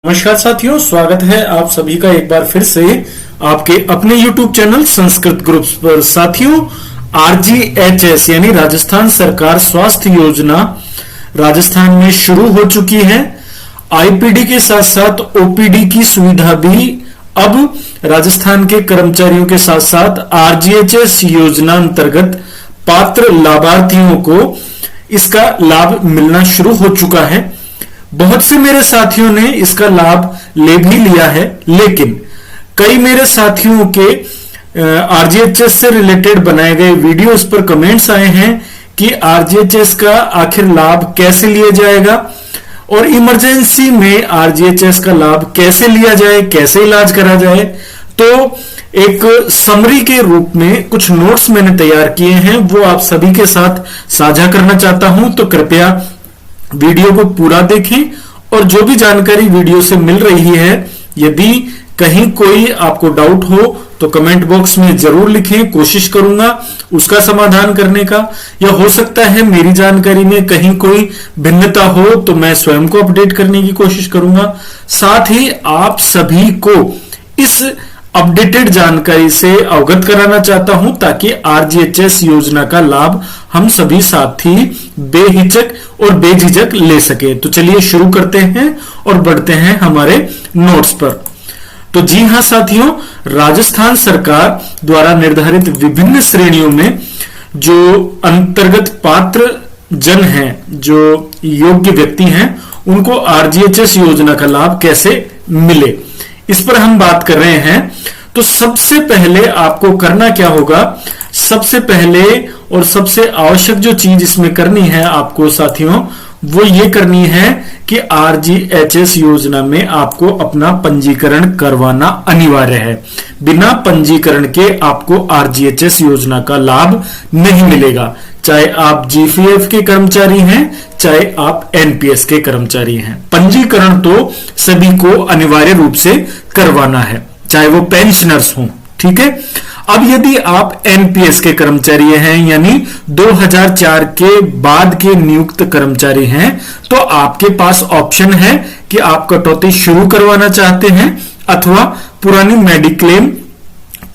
नमस्कार साथियों, स्वागत है आप सभी का एक बार फिर से आपके अपने YouTube चैनल संस्कृत ग्रुप्स पर। साथियों, RGHS यानी राजस्थान सरकार स्वास्थ्य योजना राजस्थान में शुरू हो चुकी है। IPD के साथ साथ OPD की सुविधा भी अब राजस्थान के कर्मचारियों के साथ साथ RGHS योजना अंतर्गत पात्र लाभार्थियों को इसका लाभ मिलना शुरू हो चुका है। बहुत से मेरे साथियों ने इसका लाभ ले भी लिया है, लेकिन कई मेरे साथियों के RGHS से रिलेटेड बनाए गए वीडियोस पर कमेंट्स आए हैं कि RGHS का आखिर लाभ कैसे लिया जाएगा और इमरजेंसी में RGHS का लाभ कैसे लिया जाए, कैसे इलाज करा जाए। तो एक समरी के रूप में कुछ नोट्स मैंने तैयार किए हैं, वो आप सभी के साथ साझा करना चाहता हूं। तो कृपया वीडियो को पूरा देखें और जो भी जानकारी वीडियो से मिल रही है, यदि कहीं कोई आपको डाउट हो तो कमेंट बॉक्स में जरूर लिखें। कोशिश करूंगा उसका समाधान करने का, या हो सकता है मेरी जानकारी में कहीं कोई भिन्नता हो तो मैं स्वयं को अपडेट करने की कोशिश करूंगा। साथ ही आप सभी को इस अपडेटेड जानकारी से अवगत कराना चाहता हूं ताकि RGHS योजना का लाभ हम सभी साथी बेहिचक और बेझिझक ले सके। तो चलिए शुरू करते हैं और बढ़ते हैं हमारे नोट्स पर। तो जी हां साथियों, राजस्थान सरकार द्वारा निर्धारित विभिन्न श्रेणियों में जो अंतर्गत पात्र जन हैं, जो योग्य व्यक्ति हैं, उनको RGHS योजना का लाभ कैसे मिले, इस पर हम बात कर रहे हैं। तो सबसे पहले आपको करना क्या होगा, सबसे पहले और सबसे आवश्यक जो चीज इसमें करनी है आपको साथियों, वो ये करनी है कि RGHS योजना में आपको अपना पंजीकरण करवाना अनिवार्य है। बिना पंजीकरण के आपको RGHS योजना का लाभ नहीं मिलेगा, चाहे आप GPF के कर्मचारी हैं, चाहे आप NPS के कर्मचारी हैं। पंजीकरण तो सभी को अनिवार्य रूप से करवाना है, चाहे वो पेंशनर्स हों। ठीक है। अब यदि आप NPS के कर्मचारी हैं, यानी 2004 के बाद के नियुक्त कर्मचारी हैं, तो आपके पास ऑप्शन है कि आप कटौती शुरू करवाना चाहते हैं अथवा पुरानी मेडिक्लेम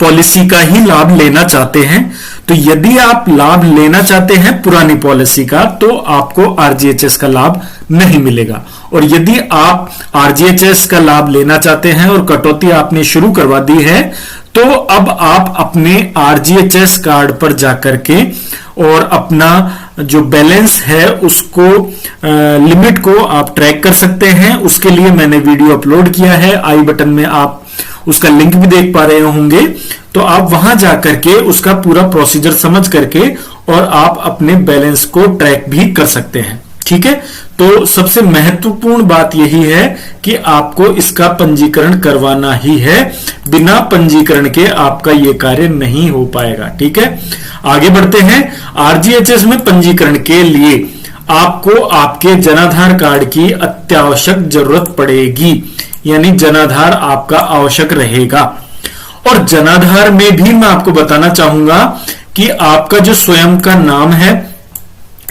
पॉलिसी का ही लाभ लेना चाहते हैं। तो यदि आप लाभ लेना चाहते हैं पुरानी पॉलिसी का, तो आपको RGHS का लाभ नहीं मिलेगा। और यदि आप RGHS का लाभ लेना चाहते हैं और कटौती आपने शुरू करवा दी है, तो अब आप अपने RGHS कार्ड पर जाकर के और अपना जो बैलेंस है उसको लिमिट को आप ट्रैक कर सकते हैं। उसके लिए मैंने वीडियो अपलोड किया है, आई बटन में आप उसका लिंक भी देख पा रहे होंगे। तो आप वहां जाकर के उसका पूरा प्रोसीजर समझ करके और आप अपने बैलेंस को ट्रैक भी कर सकते हैं। ठीक है। तो सबसे महत्वपूर्ण बात यही है कि आपको इसका पंजीकरण करवाना ही है। बिना पंजीकरण के आपका यह कार्य नहीं हो पाएगा। ठीक है। आगे बढ़ते हैं। RGHS में पंजीकरण के लिए आपको आपके जनाधार कार्ड की अत्यावश्यक जरूरत पड़ेगी, यानी जनाधार आपका आवश्यक रहेगा। और जनाधार में भी मैं आपको बताना चाहूंगा कि आपका जो स्वयं का नाम है,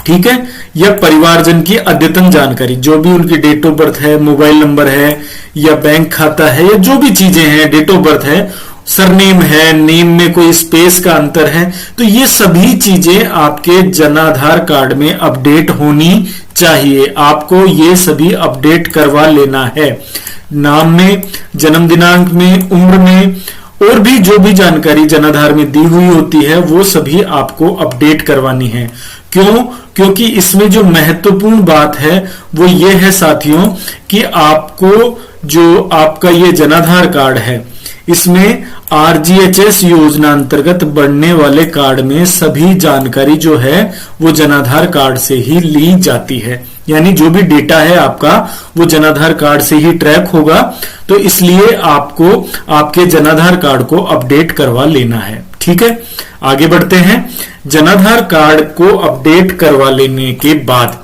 ठीक है, या परिवारजन की अद्यतन जानकारी, जो भी उनकी डेट ऑफ बर्थ है, मोबाइल नंबर है, या बैंक खाता है, या जो भी चीजें हैं, डेट ऑफ बर्थ है, सरनेम है, नेम में कोई स्पेस का अंतर है, तो ये सभी चीजें आपके जनाधार कार्ड में अपडेट होनी चाहिए। आपको ये सभी अपडेट करवा लेना है। नाम में, जन्म दिनांक में, उम्र में, और भी जो भी जानकारी जनाधार में दी हुई होती है, वो सभी आपको अपडेट करवानी है। क्यों? क्योंकि इसमें जो महत्वपूर्ण बात है वो ये है साथियों कि आपको जो आपका ये जनाधार कार्ड है, इसमें RGHS योजना अंतर्गत बढ़ने वाले कार्ड में सभी जानकारी जो है वो जनाधार कार्ड से ही ली जाती है। यानी जो भी डेटा है आपका वो जनाधार कार्ड से ही ट्रैक होगा। तो इसलिए आपको आपके जनाधार कार्ड को अपडेट करवा लेना है। ठीक है। आगे बढ़ते हैं। जनाधार कार्ड को अपडेट करवा लेने के बाद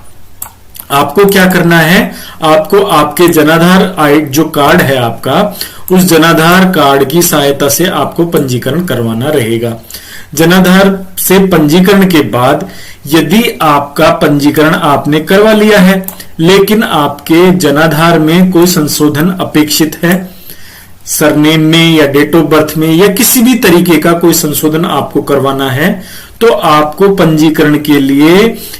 आपको क्या करना है, आपको आपके जनाधार जो कार्ड है आपका, उस जनाधार कार्ड की सहायता से आपको पंजीकरण करवाना रहेगा। जनाधार से पंजीकरण के बाद यदि आपका पंजीकरण आपने करवा लिया है लेकिन आपके जनाधार में कोई संशोधन अपेक्षित है, सरनेम में या डेट ऑफ बर्थ में या किसी भी तरीके का कोई संशोधन आपको करवाना है, तो आपको पंजीकरण के लिए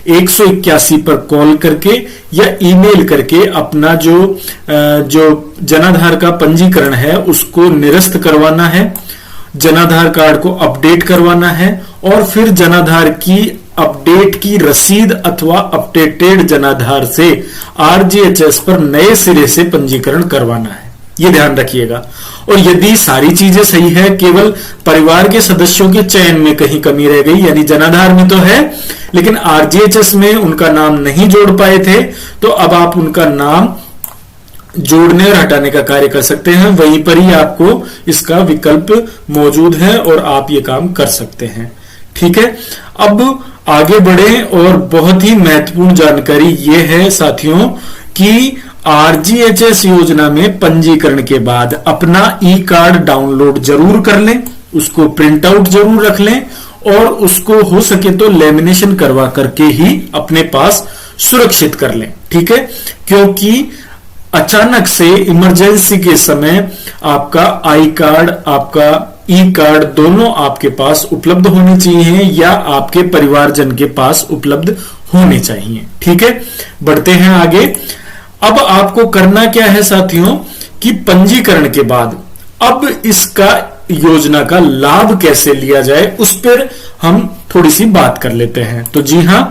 181 पर कॉल करके या ईमेल करके अपना जो जनाधार का पंजीकरण है उसको निरस्त करवाना है, जनाधार कार्ड को अपडेट करवाना है और फिर जनाधार की अपडेट की रसीद अथवा अपडेटेड जनाधार से आरजीएचएस पर नए सिरे से पंजीकरण करवाना है। ये ध्यान रखिएगा। और यदि सारी चीजें सही है, केवल परिवार के सदस्यों के चयन में कहीं कमी रह गई, यानी जनाधार में तो है लेकिन आरजीएचएस में उनका नाम नहीं जोड़ पाए थे, तो अब आप उनका नाम जोड़ने और हटाने का कार्य कर सकते हैं। वहीं पर ही आपको इसका विकल्प मौजूद है और आप ये काम कर सकते हैं। ठीक है, अब आगे बढ़े और बहुत ही महत्वपूर्ण जानकारी ये है साथियों कि आरजीएचएस योजना में पंजीकरण के बाद अपना ई कार्ड डाउनलोड जरूर कर लें, उसको प्रिंट आउट जरूर रख लें और उसको हो सके तो लेमिनेशन करवा करके ही अपने पास सुरक्षित कर लें। ठीक है, क्योंकि अचानक से इमरजेंसी के समय आपका आई कार्ड, आपका ई कार्ड दोनों आपके पास उपलब्ध होने चाहिए या आपके परिवारजन के पास उपलब्ध होने चाहिए। ठीक है, बढ़ते हैं आगे। अब आपको करना क्या है साथियों कि पंजीकरण के बाद अब इसका योजना का लाभ कैसे लिया जाए उस पर हम थोड़ी सी बात कर लेते हैं। तो जी हां,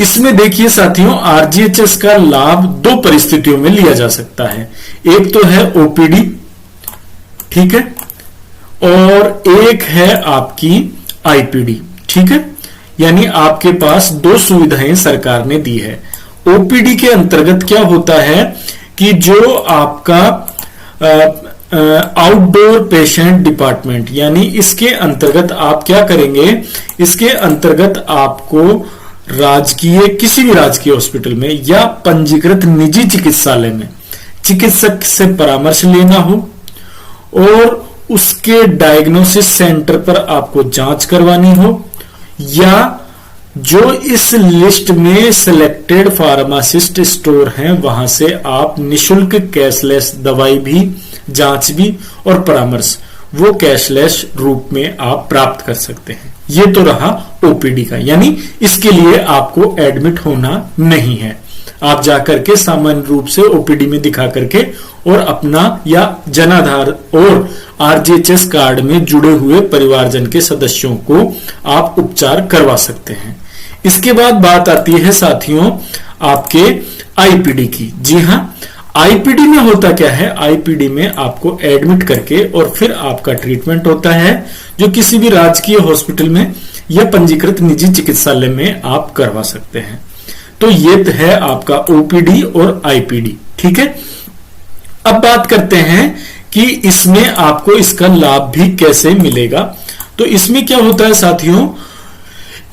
इसमें देखिए साथियों, आरजीएचएस का लाभ दो परिस्थितियों में लिया जा सकता है। एक तो है ओपीडी, ठीक है, और एक है आपकी आईपीडी। ठीक है, यानी आपके पास दो सुविधाएं सरकार ने दी है। ओपीडी के अंतर्गत क्या होता है कि जो आपका आउटडोर पेशेंट डिपार्टमेंट, यानी इसके अंतर्गत आप क्या करेंगे, इसके अंतर्गत आपको राजकीय, किसी भी राजकीय हॉस्पिटल में या पंजीकृत निजी चिकित्सालय में चिकित्सक से परामर्श लेना हो और उसके डायग्नोसिस सेंटर पर आपको जांच करवानी हो, या जो इस लिस्ट में सिलेक्टेड फार्मासिस्ट स्टोर हैं वहां से आप निशुल्क कैशलेस दवाई भी, जांच भी और परामर्श वो कैशलेस रूप में आप प्राप्त कर सकते हैं। ये तो रहा ओपीडी का, यानी इसके लिए आपको एडमिट होना नहीं है। आप जाकर के सामान्य रूप से ओपीडी में दिखा करके और अपना या जनाधार और आरजीएचएस कार्ड में जुड़े हुए परिवारजन के सदस्यों को आप उपचार करवा सकते हैं। इसके बाद बात आती है साथियों आपके आईपीडी की। जी हां, आईपीडी में होता क्या है, आईपीडी में आपको एडमिट करके और फिर आपका ट्रीटमेंट होता है जो किसी भी राजकीय हॉस्पिटल में या पंजीकृत निजी चिकित्सालय में आप करवा सकते हैं। तो ये है आपका ओपीडी और आईपीडी। ठीक है, अब बात करते हैं कि इसमें आपको इसका लाभ भी कैसे मिलेगा। तो इसमें क्या होता है साथियों,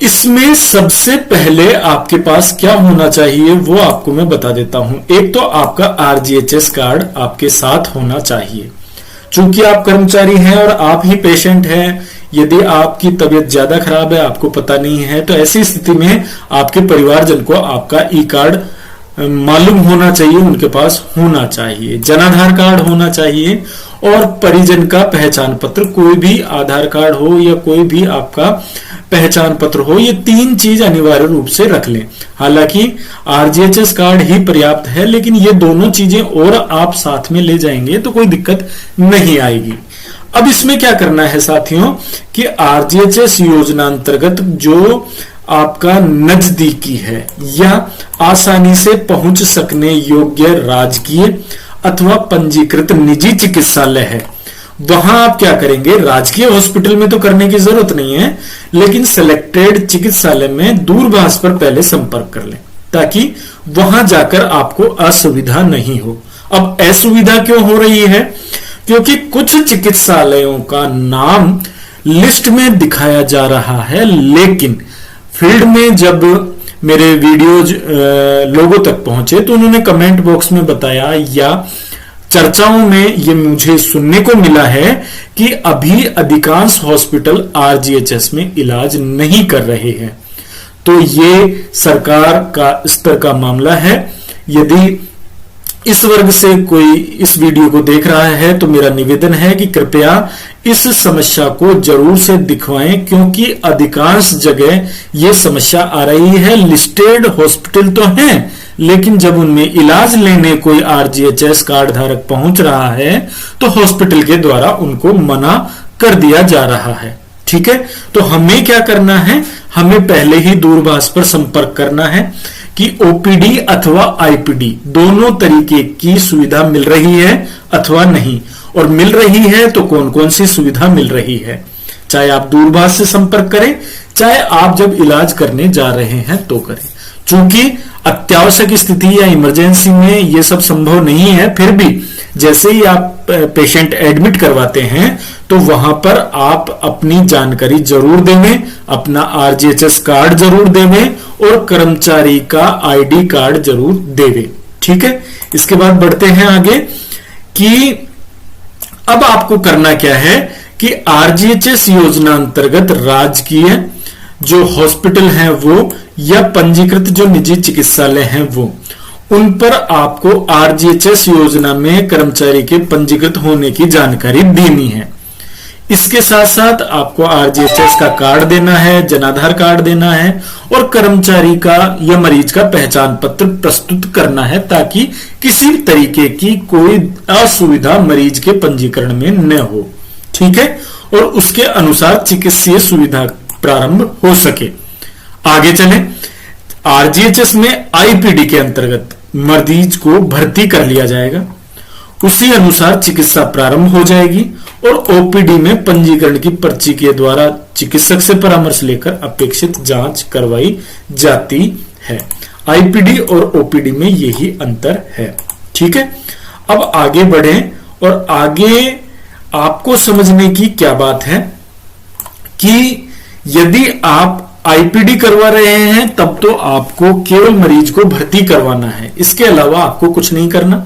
इसमें सबसे पहले आपके पास क्या होना चाहिए वो आपको मैं बता देता हूं। एक तो आपका आरजीएचएस कार्ड आपके साथ होना चाहिए। चूंकि आप कर्मचारी हैं और आप ही पेशेंट हैं, यदि आपकी तबीयत ज्यादा खराब है, आपको पता नहीं है, तो ऐसी स्थिति में आपके परिवारजन को आपका ई कार्ड मालूम होना चाहिए, उनके पास होना चाहिए, जनाधार कार्ड होना चाहिए और परिजन का पहचान पत्र, कोई भी आधार कार्ड हो या कोई भी आपका पहचान पत्र हो, ये तीन चीज अनिवार्य रूप से रख लें। हालांकि आरजीएचएस कार्ड ही पर्याप्त है, लेकिन ये दोनों चीजें और आप साथ में ले जाएंगे तो कोई दिक्कत नहीं आएगी। अब इसमें क्या करना है साथियों कि आरजीएचएस योजना अंतर्गत जो आपका नजदीकी है या आसानी से पहुंच सकने योग्य राजकीय अथवा पंजीकृत निजी चिकित्सालय है, वहां आप क्या करेंगे, राजकीय हॉस्पिटल में तो करने की जरूरत नहीं है, लेकिन सिलेक्टेड चिकित्सालय में दूरभाष पर पहले संपर्क कर लें ताकि वहां जाकर आपको असुविधा नहीं हो। अब असुविधा क्यों हो रही है, क्योंकि कुछ चिकित्सालयों का नाम लिस्ट में दिखाया जा रहा है, लेकिन फील्ड में जब मेरे वीडियोज लोगों तक पहुंचे तो उन्होंने कमेंट बॉक्स में बताया या चर्चाओं में ये मुझे सुनने को मिला है कि अभी अधिकांश हॉस्पिटल आरजीएचएस में इलाज नहीं कर रहे हैं। तो ये सरकार का स्तर का मामला है। यदि इस वर्ग से कोई इस वीडियो को देख रहा है तो मेरा निवेदन है कि कृपया इस समस्या को जरूर से दिखवाएं, क्योंकि अधिकांश जगह ये समस्या आ रही है। लिस्टेड हॉस्पिटल तो हैं, लेकिन जब उनमें इलाज लेने कोई आरजीएचएस कार्ड धारक पहुंच रहा है तो हॉस्पिटल के द्वारा उनको मना कर दिया जा रहा है। ठीक है, तो हमें क्या करना है, हमें पहले ही दूरभाष पर संपर्क करना है कि ओपीडी अथवा आईपीडी दोनों तरीके की सुविधा मिल रही है अथवा नहीं, और मिल रही है तो कौन कौन सी सुविधा मिल रही है। चाहे आप दूरभाष से संपर्क करें, चाहे आप जब इलाज करने जा रहे हैं तो करें। चूंकि अत्यावश्यक स्थिति या इमरजेंसी में यह सब संभव नहीं है, फिर भी जैसे ही आप पेशेंट एडमिट करवाते हैं तो वहां पर आप अपनी जानकारी जरूर देवें, अपना आरजीएचएस कार्ड जरूर देवें और कर्मचारी का आईडी कार्ड जरूर देवें। ठीक है, इसके बाद बढ़ते हैं आगे कि अब आपको करना क्या है कि आरजीएचएस योजना अंतर्गत राजकीय जो हॉस्पिटल हैं वो या पंजीकृत जो निजी चिकित्सालय हैं वो, उन पर आपको आरजीएचएस योजना में कर्मचारी के पंजीकृत होने की जानकारी देनी है। इसके साथ साथ आपको आरजीएचएस का कार्ड देना है, जनाधार कार्ड देना है और कर्मचारी का या मरीज का पहचान पत्र प्रस्तुत करना है, ताकि किसी तरीके की कोई असुविधा मरीज के पंजीकरण में न हो। ठीक है, और उसके अनुसार चिकित्सीय सुविधा प्रारंभ हो सके। आगे चलें, आरजीएचएस में आईपीडी के अंतर्गत मरीज को भर्ती कर लिया जाएगा, उसी अनुसार चिकित्सा प्रारंभ हो जाएगी और ओपीडी में पंजीकरण की पर्ची के द्वारा चिकित्सक से परामर्श लेकर अपेक्षित जांच करवाई जाती है। आईपीडी और ओपीडी में यही अंतर है। ठीक है, अब आगे बढ़ें और आगे आपको समझने की क्या बात है कि यदि आप आईपीडी करवा रहे हैं तब तो आपको केवल मरीज को भर्ती करवाना है, इसके अलावा आपको कुछ नहीं करना।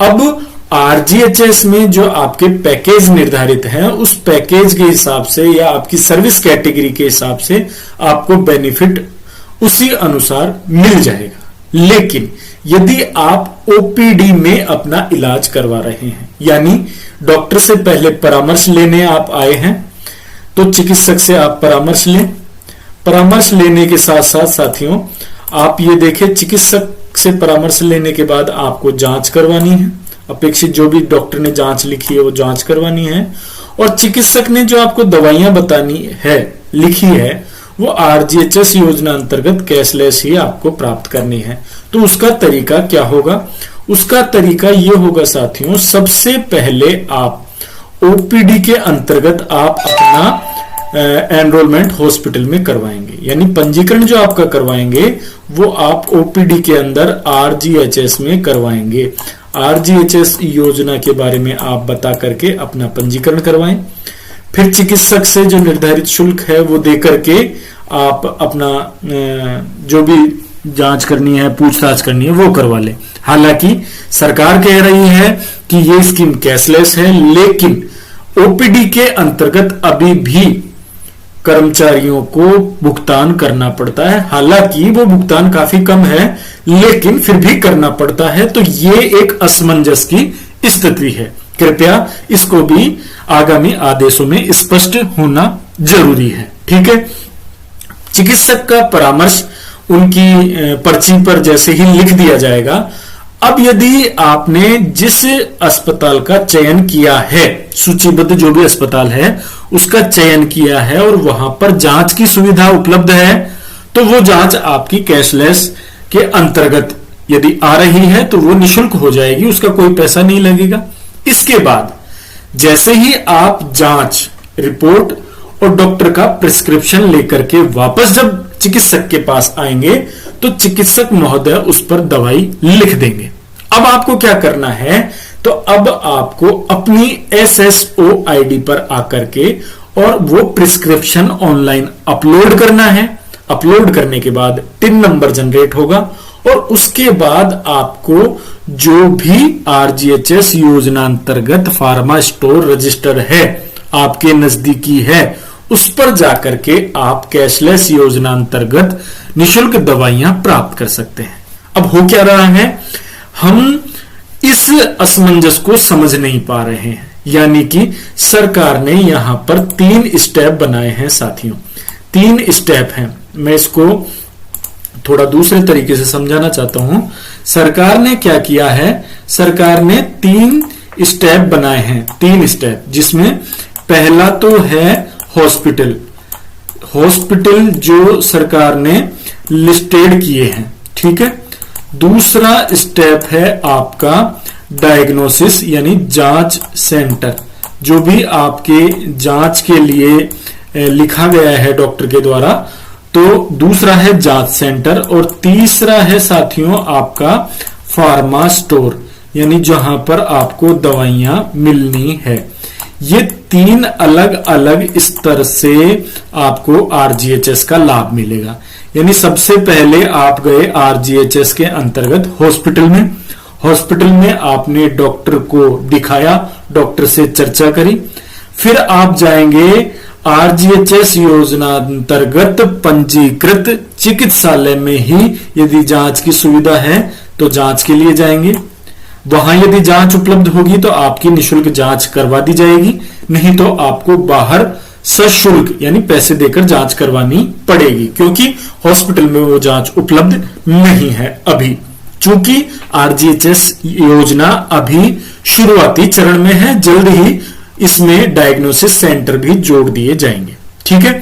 अब आरजीएचएस में जो आपके पैकेज निर्धारित हैं उस पैकेज के हिसाब से या आपकी सर्विस कैटेगरी के हिसाब से आपको बेनिफिट उसी अनुसार मिल जाएगा। लेकिन यदि आप ओपीडी में अपना इलाज करवा रहे हैं, यानी डॉक्टर से पहले परामर्श लेने आप आए हैं, तो चिकित्सक से आप परामर्श लें। परामर्श लेने के साथ साथ साथियों आप ये देखें, चिकित्सक से परामर्श लेने के बाद आपको जांच करवानी है, अपेक्षित जो भी डॉक्टर ने जांच लिखी है वो जांच करवानी है, और चिकित्सक ने जो आपको दवाइयां बतानी है लिखी है वो आरजीएचएस योजना अंतर्गत कैशलेस ही आपको प्राप्त करनी है। तो उसका तरीका क्या होगा? उसका तरीका ये होगा साथियों, सबसे पहले आप ओपीडी के अंतर्गत आप अपना एनरोलमेंट हॉस्पिटल में करवाएंगे, यानी पंजीकरण जो आपका करवाएंगे वो आप ओपीडी के अंदर आरजीएचएस में करवाएंगे। आरजीएचएस योजना के बारे में आप बता करके अपना पंजीकरण करवाएं, फिर चिकित्सक से जो निर्धारित शुल्क है वो दे करके आप अपना जो भी जांच करनी है, पूछताछ करनी है वो करवा लें। हालांकि सरकार कह रही है कि ये स्कीम कैशलेस है, लेकिन ओपीडी के अंतर्गत अभी भी कर्मचारियों को भुगतान करना पड़ता है। हालांकि वो भुगतान काफी कम है, लेकिन फिर भी करना पड़ता है। तो ये एक असमंजस की स्थिति है। कृपया इसको भी आगामी आदेशों में स्पष्ट होना जरूरी है। ठीक है, चिकित्सक का परामर्श उनकी पर्ची पर जैसे ही लिख दिया जाएगा। अब यदि आपने जिस अस्पताल का चयन किया है, सूचीबद्ध जो भी अस्पताल है उसका चयन किया है और वहां पर जांच की सुविधा उपलब्ध है, तो वो जांच आपकी कैशलेस के अंतर्गत यदि आ रही है तो वो निशुल्क हो जाएगी, उसका कोई पैसा नहीं लगेगा। इसके बाद जैसे ही आप जांच रिपोर्ट और डॉक्टर का प्रिस्क्रिप्शन लेकर के वापस जब चिकित्सक के पास आएंगे तो चिकित्सक महोदय उस पर दवाई लिख देंगे। अब आपको क्या करना है, तो अब आपको अपनी SSO आईडी पर आकर के और वो प्रिस्क्रिप्शन ऑनलाइन अपलोड करना है। अपलोड करने के बाद टिन नंबर जनरेट होगा और उसके बाद आपको जो भी आरजीएचएस योजना अंतर्गत फार्मा स्टोर रजिस्टर है आपके नजदीकी है उस पर जाकर के आप कैशलेस योजना अंतर्गत निशुल्क दवाइयां प्राप्त कर सकते हैं। अब हो क्या रहा है, हम इस असमंजस को समझ नहीं पा रहे हैं, यानी कि सरकार ने यहां पर 3 स्टेप बनाए हैं साथियों। 3 स्टेप हैं, मैं इसको थोड़ा दूसरे तरीके से समझाना चाहता हूं। सरकार ने क्या किया है, सरकार ने 3 स्टेप बनाए हैं, 3 स्टेप, जिसमें पहला तो है हॉस्पिटल। हॉस्पिटल जो सरकार ने लिस्टेड किए हैं, ठीक है। दूसरा स्टेप है आपका डायग्नोसिस यानी जांच सेंटर, जो भी आपके जांच के लिए लिखा गया है डॉक्टर के द्वारा, तो दूसरा है जांच सेंटर। और तीसरा है साथियों आपका फार्मा स्टोर, यानी जहां पर आपको दवाइयां मिलनी है। ये 3 अलग अलग स्तर से आपको आरजीएचएस का लाभ मिलेगा। यानी सबसे पहले आप गए आरजीएचएस के अंतर्गत हॉस्पिटल में। हॉस्पिटल में आपने डॉक्टर को दिखाया, डॉक्टर से चर्चा करी। फिर आप जाएंगे आरजीएचएस योजना अंतर्गत पंजीकृत चिकित्सालय में ही, यदि जांच की सुविधा है तो जांच के लिए जाएंगे। वहां यदि जांच उपलब्ध होगी तो आपकी निशुल्क जांच करवा दी जाएगी, नहीं तो आपको बाहर सशुल्क यानी पैसे देकर जांच करवानी पड़ेगी, क्योंकि हॉस्पिटल में वो जांच उपलब्ध नहीं है अभी। चूंकि आरजीएचएस योजना अभी शुरुआती चरण में है, जल्द ही इसमें डायग्नोसिस सेंटर भी जोड़ दिए जाएंगे, ठीक है।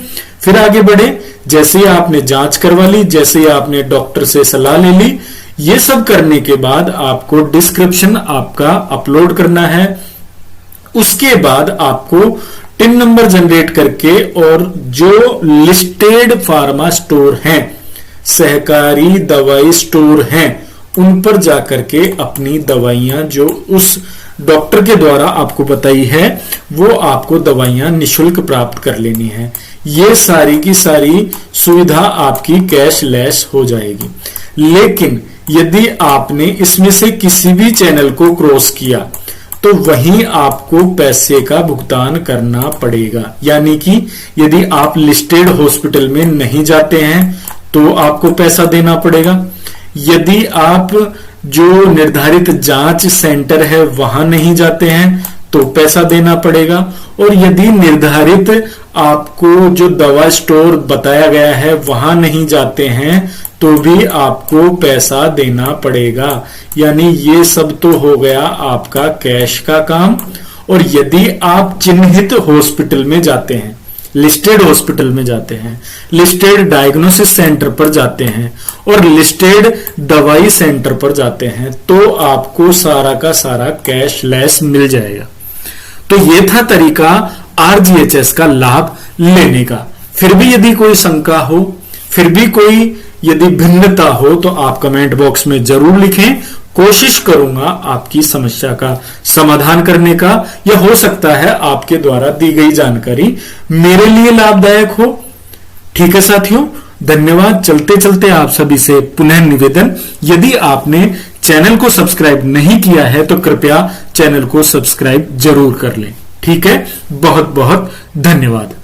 फिर आगे बढ़े, जैसे ही आपने जांच करवा ली, जैसे ही आपने डॉक्टर से सलाह ले ली, ये सब करने के बाद आपको डिस्क्रिप्शन आपका अपलोड करना है। उसके बाद आपको टिन नंबर जनरेट करके, और जो लिस्टेड फार्मा स्टोर हैं, सहकारी दवाई स्टोर हैं, उन पर जाकर के अपनी दवाइयां जो उस डॉक्टर के द्वारा आपको बताई है, वो आपको दवाइयां निशुल्क प्राप्त कर लेनी है। ये सारी की सारी सुविधा आपकी कैशलेस हो जाएगी। लेकिन यदि आपने इसमें से किसी भी चैनल को क्रॉस किया तो वहीं आपको पैसे का भुगतान करना पड़ेगा। यानी कि यदि आप लिस्टेड हॉस्पिटल में नहीं जाते हैं तो आपको पैसा देना पड़ेगा। यदि आप जो निर्धारित जांच सेंटर है वहां नहीं जाते हैं तो पैसा देना पड़ेगा। और यदि निर्धारित आपको जो दवा स्टोर बताया गया है वहां नहीं जाते हैं तो भी आपको पैसा देना पड़ेगा। यानी ये सब तो हो गया आपका कैश का काम। और यदि आप चिन्हित हॉस्पिटल में जाते हैं, लिस्टेड हॉस्पिटल में जाते हैं, लिस्टेड डायग्नोसिस सेंटर पर जाते हैं और लिस्टेड दवाई सेंटर पर जाते हैं, तो आपको सारा का सारा कैशलेस मिल जाएगा। तो ये था तरीका आरजीएचएस का लाभ लेने का। फिर भी यदि कोई शंका हो, फिर भी कोई यदि भिन्नता हो, तो आप कमेंट बॉक्स में जरूर लिखें। कोशिश करूंगा आपकी समस्या का समाधान करने का, या हो सकता है आपके द्वारा दी गई जानकारी मेरे लिए लाभदायक हो। ठीक है साथियों, धन्यवाद। चलते चलते आप सभी से पुनः निवेदन, यदि आपने चैनल को सब्सक्राइब नहीं किया है तो कृपया चैनल को सब्सक्राइब जरूर कर लें। ठीक है, बहुत बहुत धन्यवाद।